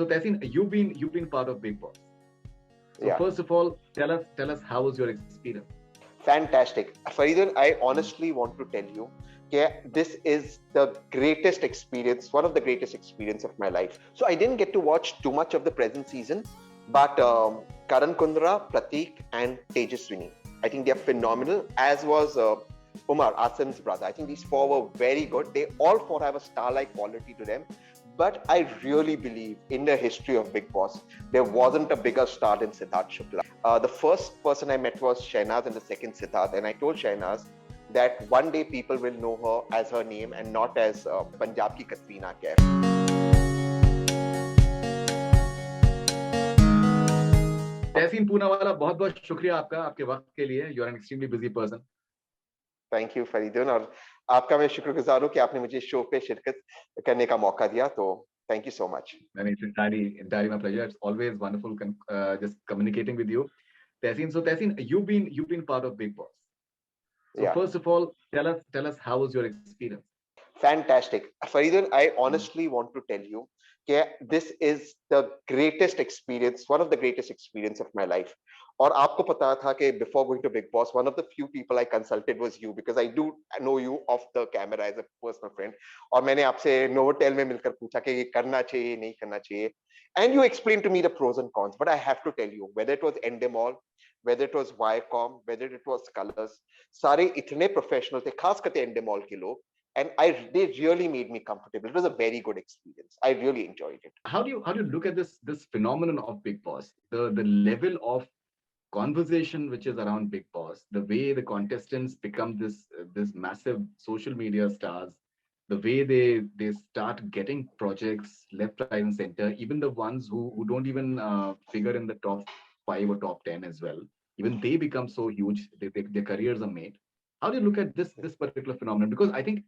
So Tehseen, you've been part of Bigg Boss. So Yeah, first of all, tell us how was your experience? fantastic. Faridoon, I honestly want to tell you, this is the greatest experience, one of the greatest experience of my life. So I didn't get to watch too much of the present season, but Karan Kundra, Pratik, and Tejaswini, I think they are phenomenal. As was Umar, Asim's brother. I think these four were very good. They all four have a star-like quality to them. But I really believe in the history of Bigg Boss, there wasn't a bigger star than Sidharth Shukla. The first person I met was Shehnaaz and the second Sidharth. And I told Shehnaaz that one day people will know her as her name and not as Punjab ki Katrina Kaif. तहसीन पूनावाला, बहुत बहुत शुक्रिया आपका, आपके वक्त के लिए. You are an extremely busy person. Thank you Faridoon, और आपका मैं शुक्रगुजार हूँ कि आपने मुझे शो पे शिरकत करने का मौका दिया, तो thank you so much. And it's entirely my pleasure. It's always wonderful just communicating with you. Tehseen, so Tehseen, you've been part of Bigg Boss. So Yeah. first of all, tell us how was your experience? Fantastic. Faridoon, I honestly want to tell you, this is the greatest experience, one of the greatest experience of my life. और आपको पता था कि before going to Bigg Boss, one of the few people I consulted was you, because I do know you off the camera as a personal friend. और मैंने आपसे Novotel में मिलकर पूछा कि ये करना चाहिए, नहीं करना चाहिए. And you explained to me the pros and cons. But I have to tell you, whether it was Endemol, whether it was Viacom, whether it was Colors, सारे इतने professional थे, खास करके Endemol के लोग. And they really made me comfortable. It was a very good experience. I really enjoyed it. How do you look at this phenomenon of Bigg Boss? The level of conversation which is around Bigg Boss, the way the contestants become this massive social media stars, the way they start getting projects left, right, and center, even the ones who don't even figure in the top 5 or top 10 as well, even they become so huge, their careers are made. How do you look at this particular phenomenon? Because I think,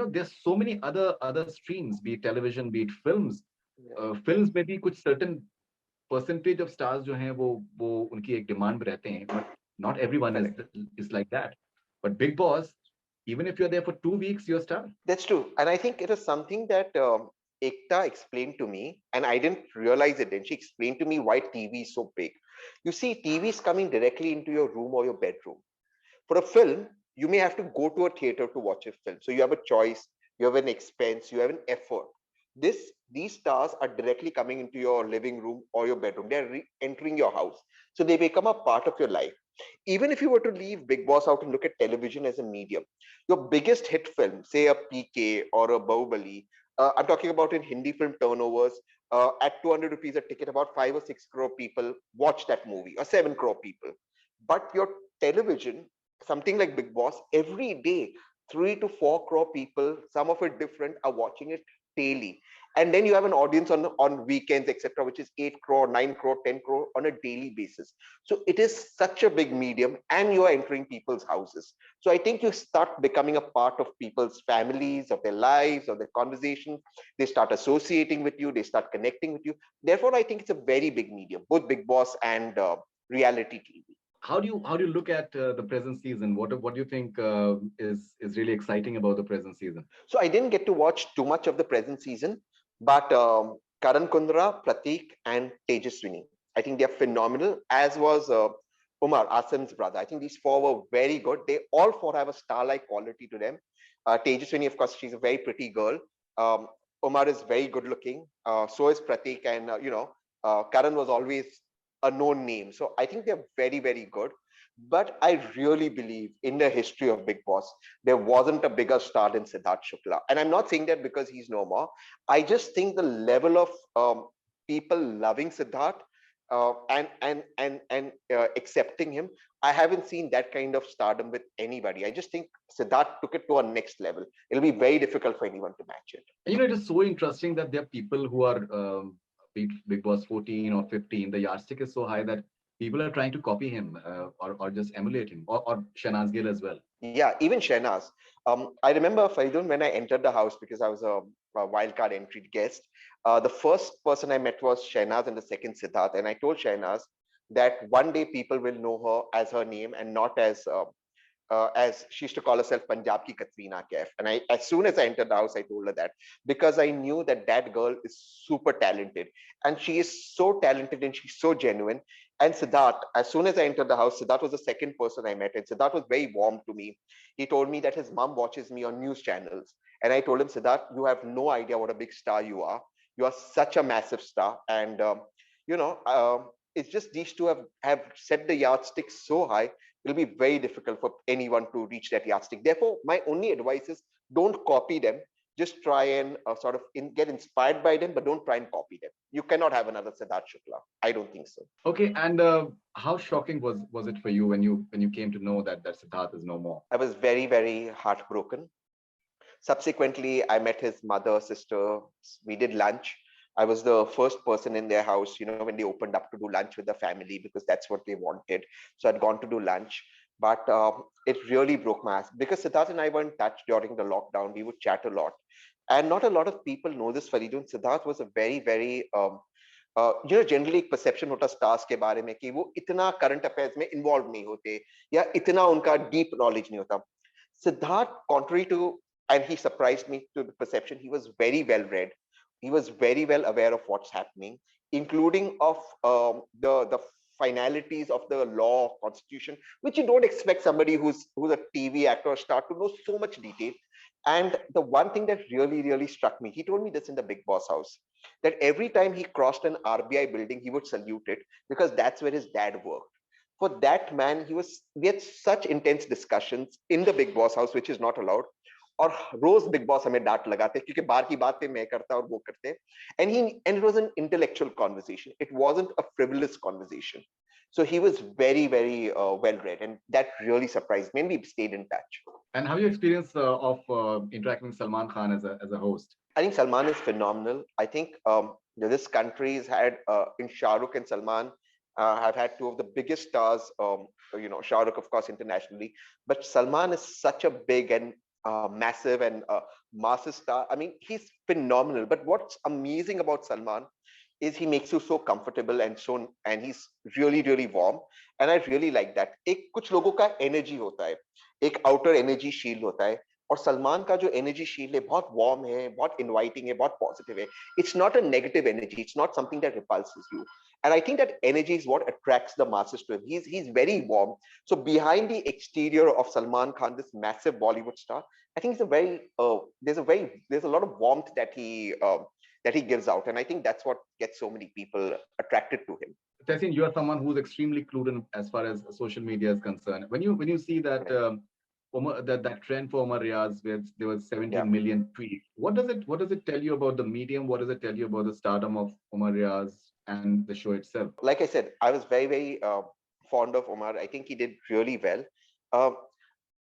there's so many other streams, be it television, be it films. Films में भी कुछ certain percentage of stars जो हैं वो उनकी एक demand में रहते हैं, but not everyone is like that. But Bigg Boss, even if you're there for 2 weeks, you're a star. That's true. And I think it is something that Ekta explained to me, and I didn't realize it then. She explained to me why TV is so big. You see, TV is coming directly into your room or your bedroom. For a film, you may have to go to a theater to watch a film. So you have a choice, you have an expense, you have an effort. These stars are directly coming into your living room or your bedroom. They're entering your house. So they become a part of your life. Even if you were to leave Bigg Boss out and look at television as a medium, your biggest hit film, say a PK or a Bahubali, I'm talking about in Hindi film turnovers, at 200 rupees a ticket, about 5 or 6 crore people watch that movie, or 7 crore people. But your television, something like Bigg Boss, every day 3 to 4 crore people, some of it different, are watching it daily. And then you have an audience on weekends, etc., which is 8 crore, 9 crore, 10 crore on a daily basis. So it is such a big medium, and you are entering people's houses. So I think you start becoming a part of people's families, of their lives, of their conversations. They start associating with you, they start connecting with you. Therefore, I think it's a very big medium, both Bigg Boss and reality TV. How do you look at the present season? What do you think is really exciting about the present season? So I didn't get to watch too much of the present season, but Karan Kundra, Pratik, and Tejaswini, I think they are phenomenal. As was Umar, Asim's brother. I think these four were very good. They all four have a star-like quality to them. Tejaswini, of course, she's a very pretty girl. Umar is very good-looking. So is Pratik, and Karan was always a known name. So I think they're very, very good. But I really believe in the history of Bigg Boss, there wasn't a bigger star than Sidharth Shukla. And I'm not saying that because he's no more. I just think the level of people loving Sidharth and accepting him, I haven't seen that kind of stardom with anybody. I just think Sidharth took it to a next level. It'll be very difficult for anyone to match it. It is so interesting that there are people who are Bigg Boss 14 or 15. The yardstick is so high that people are trying to copy him or just emulate him, or Shehnaaz Gill as well. Yeah, even Shehnaaz. I remember Faridoon, when I entered the house, because I was a wildcard entry guest, the first person I met was Shehnaaz and the second Sidharth. And I told Shehnaaz that one day people will know her as her name and not as as she used to call herself Punjab ki Katrina Kaif. And as soon as I entered the house, I told her that because I knew that that girl is super talented, and she is so talented and she's so genuine. And Siddharth, as soon as I entered the house, Siddharth was the second person I met, and Siddharth was very warm to me. He told me that his mom watches me on news channels, and I told him, Siddharth, you have no idea what a big star you are. You are such a massive star, and you know. It's just these two have set the yardstick so high, it'll be very difficult for anyone to reach that yardstick. Therefore, my only advice is don't copy them. Just try and sort of get inspired by them, but don't try and copy them. You cannot have another Sidharth Shukla. I don't think so. Okay, and how shocking was it for you when you came to know that Siddharth is no more? I was very, very heartbroken. Subsequently, I met his mother, sister. We did lunch. I was the first person in their house, when they opened up to do lunch with the family because that's what they wanted. So I'd gone to do lunch. But it really broke my ass because Siddharth and I were in touch during the lockdown. We would chat a lot. And not a lot of people know this, Faridoon. Siddharth was a very, very generally एक perception होता stars के बारे में कि वो इतना current affairs में involve नहीं होते या इतना उनका डीप नॉलेज नहीं होता. Siddharth, contrary to, and he surprised me to the perception, he was very well read. He was very well aware of what's happening, including of the finalities of the law, constitution, which you don't expect somebody who's a TV actor or star to know so much detail. And the one thing that really, really struck me, he told me this in the Bigg Boss house, that every time he crossed an RBI building, he would salute it because that's where his dad worked. For that man, we had such intense discussions in the Bigg Boss house, which is not allowed. और रोज big boss हमें डांट लगाते क्योंकि बाहर की बातें मैं करता और वो करते. And it was an intellectual conversation. It wasn't a frivolous conversation. So he was very, very well read, and that really surprised me. And we stayed in touch. And how your experience of interacting with Salman Khan as a host? I think Salman is phenomenal. I think this country has had in Shah Rukh and Salman have had two of the biggest stars. Shah Rukh, of course, internationally, but Salman is such a big and massive and massive star. I mean, he's phenomenal. But what's amazing about Salman is he makes you so comfortable and he's really, really warm. And I really like that. एक कुछ लोगों का energy होता है, एक outer energy shield होता है. और सलमान का जो एनर्जी शील्ड है बहुत वार्म है, बहुत इनवाइटिंग है, बहुत पॉजिटिव है. It's not a negative energy, it's not something that repulses you. And I think that energy is what attracts the masses to him. He's very warm. So behind the exterior of Salman Khan, this massive Bollywood star, I think there's a lot of warmth that he gives out, and I think that's what gets so many people attracted to him. Tehseen, you are someone who's extremely clued in as far as social media is concerned. When you see that that trend for Omar Riaz, where there was 17 million tweets, what does it tell you about the medium? What does it tell you about the stardom of Omar Riaz and the show itself? Like I said, I was very, very fond of Omar. I think he did really well.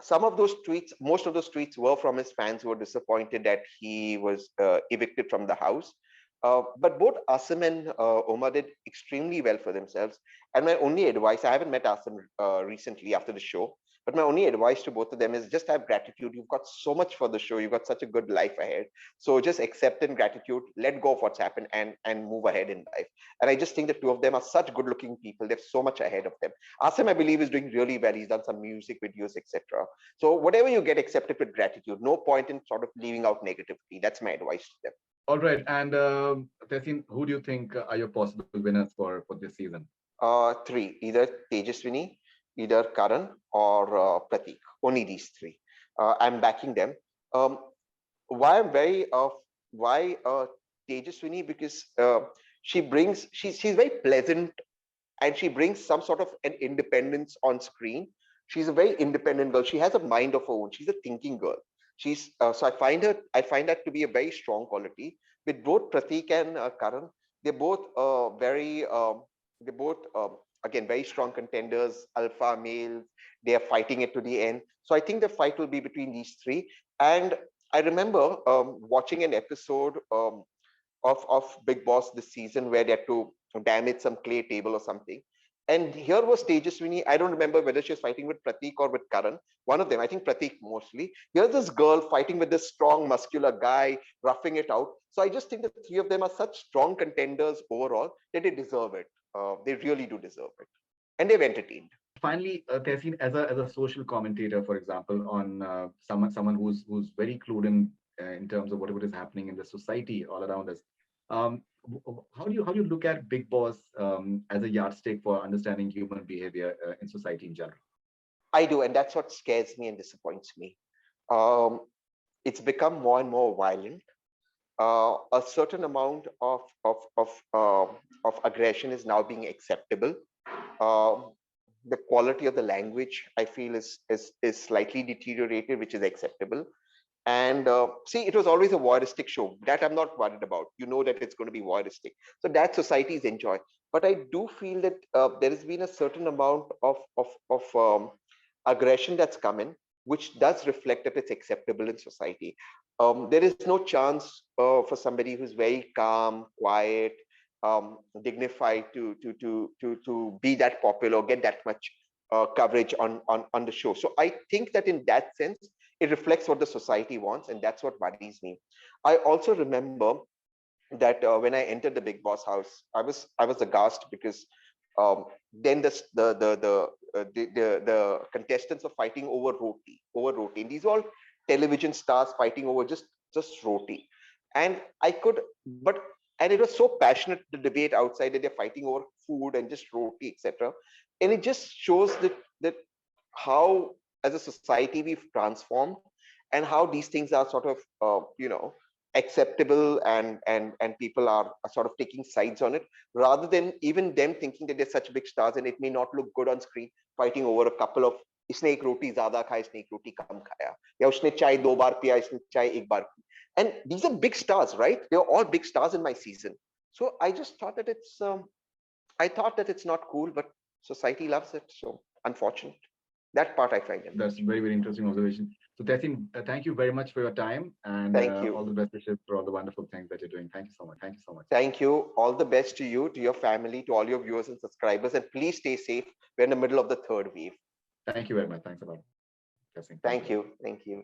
Some of those tweets, most of those tweets were from his fans who were disappointed that he was evicted from the house. But both Asim and Omar did extremely well for themselves. And my only advice, I haven't met Asim recently after the show, but my only advice to both of them is just have gratitude. You've got so much for the show. You've got such a good life ahead. So just accept in gratitude, let go of what's happened and move ahead in life. And I just think the two of them are such good looking people. They have so much ahead of them. Asim, I believe, is doing really well. He's done some music videos, etc. So whatever you get, accept it with gratitude. No point in sort of leaving out negativity. That's my advice to them. All right. And Tehseen, who do you think are your possible winners for this season? Three, either Tejaswini, either Karan, or Pratik. Only these three. I'm backing them. Why I'm very why Tejaswini? Because she's very pleasant, and she brings some sort of an independence on screen. She's a very independent girl. She has a mind of her own. She's a thinking girl. She's so I find that to be a very strong quality. With both Pratik and Karan, they're both again very strong contenders, alpha males. They are fighting it to the end. So I think the fight will be between these three. And I remember watching an episode of Bigg Boss this season where they had to damage some clay table or something. And here was Tejaswini. I don't remember whether she was fighting with Pratik or with Karan. One of them, I think Pratik mostly. Here's this girl fighting with this strong, muscular guy, roughing it out. So I just think the three of them are such strong contenders overall that they deserve it. They really do deserve it. And they've entertained. Finally, Tehseen, as a social commentator, for example, on someone who's very clued in terms of whatever is happening in the society all around us, how do you look at Big Boss as a yardstick for understanding human behavior in society in general? I do, and that's what scares me and disappoints me. Um, it's become more and more violent. A certain amount of aggression is now being acceptable. Um, the quality of the language, I feel, is slightly deteriorated, which is acceptable. And see, it was always a voyeuristic show that I'm not worried about. You know that it's going to be voyeuristic, so that societies enjoy. But I do feel that there has been a certain amount of aggression that's come in, which does reflect that it's acceptable in society. There is no chance for somebody who's very calm, quiet, dignified to be that popular or get that much coverage on the show. So I think that in that sense, it reflects what the society wants, and that's what worries me. I also remember that when I entered the Big Boss house, I was aghast because then the contestants are fighting over roti. And these are all television stars fighting over just roti, and I could, but and it was so passionate, the debate outside, that they're fighting over food and just roti, etc. And it just shows that how as a society we've transformed, and how these things are sort of acceptable, and people are sort of taking sides on it, rather than even them thinking that they're such big stars and it may not look good on screen, fighting over a couple of इसने एक रोटी ज्यादा खाया इसने एक रोटी कम खाया या उसने चाय 2 बार पिया इसने चाय 1 बार P. And these are big stars, right? They're all big stars in my season. So I just thought that I thought that it's not cool, but society loves it. So unfortunate. That part I find That's unfortunate. very, very interesting observation. So, Tessin, thank you very much for your time and Thank all you. the best wishes for all the wonderful things that you're doing. Thank you so much. Thank you so much. Thank you. All the best to you, to your family, to all your viewers and subscribers. And please stay safe. We're in the middle of the third wave. Thank you very much. Thanks a lot, Tessin. Thank you. Thank you. Thank you.